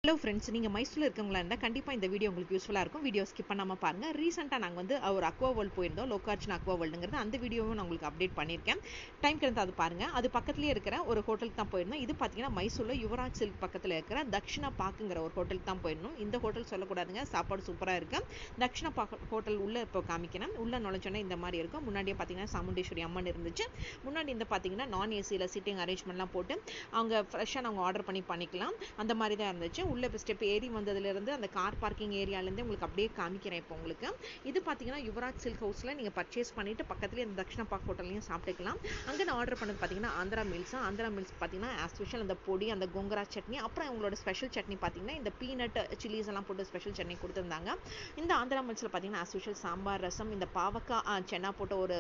Hello friends, நீங்கள் மைசூரில் இருக்கவங்களா இருந்தால் கண்டிப்பாக இந்த வீடியோ உங்களுக்கு யூஸ்ஃபுல்லாக இருக்கும். வீடியோ ஸ்கிப் பண்ணாமல் பாருங்கள். ரீசெண்டாக நாங்கள் வந்து ஒரு அக்வா வேர்ல்டு போயிருந்தோம். லோகார்ஜுன் அக்வா வேர்ல்டுங்கிறது அந்த வீடியோவும் நான் உங்களுக்கு அப்டேட் பண்ணியிருக்கேன். டைம் கிடைத்து அது பாருங்கள். அது பக்கத்துலேயே இருக்கிற ஒரு ஹோட்டலுக்கு தான் போயிருந்தோம். இது பார்த்தீங்கன்னா மைசூரில் யுவராஜ் சில்க் பக்கத்தில் இருக்கிற தக்ஷிணா பாக்குங்கிற ஒரு ஹோட்டலுக்கு தான் போயிருந்தோம். இந்த ஹோட்டல் சொல்லக்கூடாதுங்க, சாப்பாடு சூப்பராக இருக்குது. தக்ஷிணா பாக் ஹோட்டல் உள்ளே இப்போ காமிக்கிறேன். உள்ளே நுழைச்சோன்னே இந்த மாதிரி இருக்கும். முன்னாடியே பார்த்தீங்கன்னா சாமுண்டேஸ்வரி அம்மன் இருந்துச்சு. முன்னாடி இந்த பார்த்தீங்கன்னா நான் ஏசியில் சிட்டிங் அரேஞ்ச்மெண்ட்லாம் போட்டு அவங்க ஃப்ரெஷ்ஷாக நாங்கள் ஆர்டர் பண்ணிக்கலாம். அந்த மாதிரி தான் இருந்துச்சு. உள்ளே இப்போ ஸ்டெப் ஏறி வந்ததுலேருந்து அந்த கார் பார்க்கிங் ஏரியாலேருந்து உங்களுக்கு அப்படியே காமிக்கிறேன். இப்போ உங்களுக்கு இது பார்த்தீங்கன்னா யுவராஜ் சில்க் ஹவுஸில் நீங்கள் பர்ச்சேஸ் பண்ணிவிட்டு பக்கத்துலேயே இந்த தக்ஷிணா பாக் ஹோட்டல்லையும் சாப்பிட்டுக்கலாம். அங்கே நான் ஆர்டர் பண்ணது பார்த்தீங்கன்னா ஆந்திரா மில்ஸ் பார்த்தீங்கன்னா ஆஸ் யூஷுவல் அந்த பொடி, அந்த கோங்கரா சட்னி, அப்புறம் அவங்களோட ஸ்பெஷல் சட்னி பார்த்தீங்கன்னா இந்த பீனட் சில்லிஸ் எல்லாம் போட்டு ஸ்பெஷல் சட்னி கொடுத்துருந்தாங்க. இந்த ஆந்திரா மில்ஸில் பார்த்தீங்கன்னா ஆஸ் யூஷுவல் சாம்பார், ரசம், இந்த பாவக்காய் சென்னா போட்ட ஒரு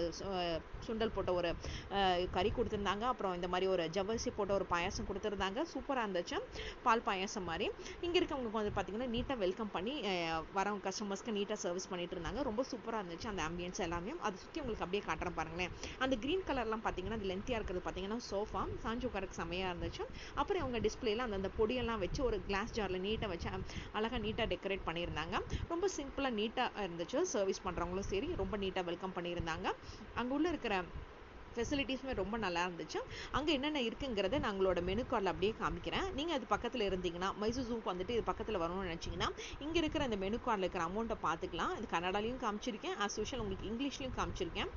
சுண்டல் போட்ட ஒரு கறி கொடுத்துருந்தாங்க. அப்புறம் இந்த மாதிரி ஒரு ஜவ்வரிசி போட்ட ஒரு பாயாசம் கொடுத்துருந்தாங்க. சூப்பராக இருந்துச்சு, பால் பாயாசம் மாதிரி. இங்கே இருக்கவங்களுக்கு வந்து பார்த்தீங்கன்னா நீட்டாக வெல்கம் பண்ணி வரவங்க கஸ்டமர்ஸ்க்கு நீட்டாக சர்வீஸ் பண்ணிட்டு இருந்தாங்க. ரொம்ப சூப்பராக இருந்துச்சு அந்த ஆம்பியன்ஸ் எல்லாமே. அதை சுற்றி உங்களுக்கு அப்படியே காட்டுறேன் பாருங்களேன். அந்த க்ரீன் கலர்லாம் பார்த்தீங்கன்னா அது லென்த்தியாக இருக்கிறது பார்த்தீங்கன்னா சோஃபா சாஞ்சு உட்காரக்கு செமையாக இருந்துச்சு. அப்புறம் அவங்க டிஸ்பிளேல அந்த பொடியெல்லாம் வச்சு ஒரு கிளாஸ் ஜாரில் நீட்டாக வச்சு அழகாக நீட்டாக டெக்கரேட் பண்ணியிருந்தாங்க. ரொம்ப சிம்பிளாக நீட்டாக இருந்துச்சு. சர்வீஸ் பண்ணுறவங்களும் சரி ரொம்ப நீட்டாக வெல்கம் பண்ணியிருந்தாங்க. அங்கே உள்ள இருக்கிற ஃபெசிலிட்டிஸுமே ரொம்ப நல்லா இருந்துச்சு. அங்கே என்னென்ன இருக்குங்கிறத நான் உங்களோட மெனு கார்டில் அப்படியே காமிக்கிறேன். நீங்கள் அது பக்கத்தில் இருந்தீங்கன்னா மைசூர் ஜூக்கு வந்துட்டு இது பக்கத்தில் வரணும்னு நினச்சிங்கன்னா இங்கே இருக்கிற அந்த மெனு கார்டில் இருக்கிற அமௌண்ட்டை பார்த்துக்கலாம். இது கன்னடாலையும் காமிச்சிருக்கேன், ஆஸ் யூஷுவல் உங்களுக்கு இங்கிலீஷ்லையும் காமிச்சிருக்கேன்.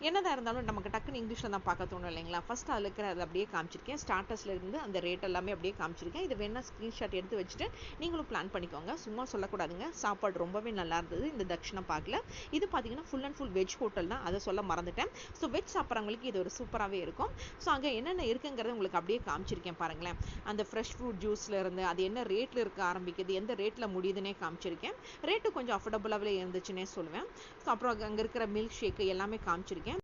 என்னதான் இருந்தாலும் நமக்கு டக்குன்னு இங்கிலீஷில் தான் பார்க்க தோணும் இல்லைங்களா. ஃபர்ஸ்ட் அதில் இருக்கிற அதை அப்படியே காமிச்சிருக்கேன். ஸ்டார்டர்ஸில் இருந்து அந்த ரேட் எல்லாமே அப்படியே காமிச்சிருக்கேன். இது வேணால் ஸ்க்ரீன்ஷாட் எடுத்து வச்சுட்டு நீங்களும் பிளான் பண்ணிக்கோங்க. சும்மா சொல்லக்கூடாதுங்க, சாப்பாடு ரொம்பவே நல்லா இருந்தது இந்த தக்ஷிணா பாக்கில். இது பார்த்தீங்கன்னா full and full veg hotel தான், அதை சொல்ல மறந்துட்டேன். ஸோ வெஜ் சாப்பிட்றவங்களுக்கு இது ஒரு சூப்பராகவே இருக்கும். ஸோ அங்கே என்னென்ன இருக்குங்கிறத உங்களுக்கு அப்படியே காமிச்சிருக்கேன் பாருங்களேன். அந்த ஃப்ரெஷ் ஃப்ரூட் ஜூஸில் இருந்து அது என்ன ரேட்டில் இருக்க ஆரம்பிக்குது, எந்த ரேட்டில் முடியுதுன்னே காமிச்சிருக்கேன். ரேட்டு கொஞ்சம் அஃபோர்டபுளாகவே இருந்துச்சுன்னே சொல்லுவேன். ஸோ அப்புறம் அங்கே இருக்கிற மில்க் ஷேக்கு எல்லாமே காமிச்சிருக்கேன்.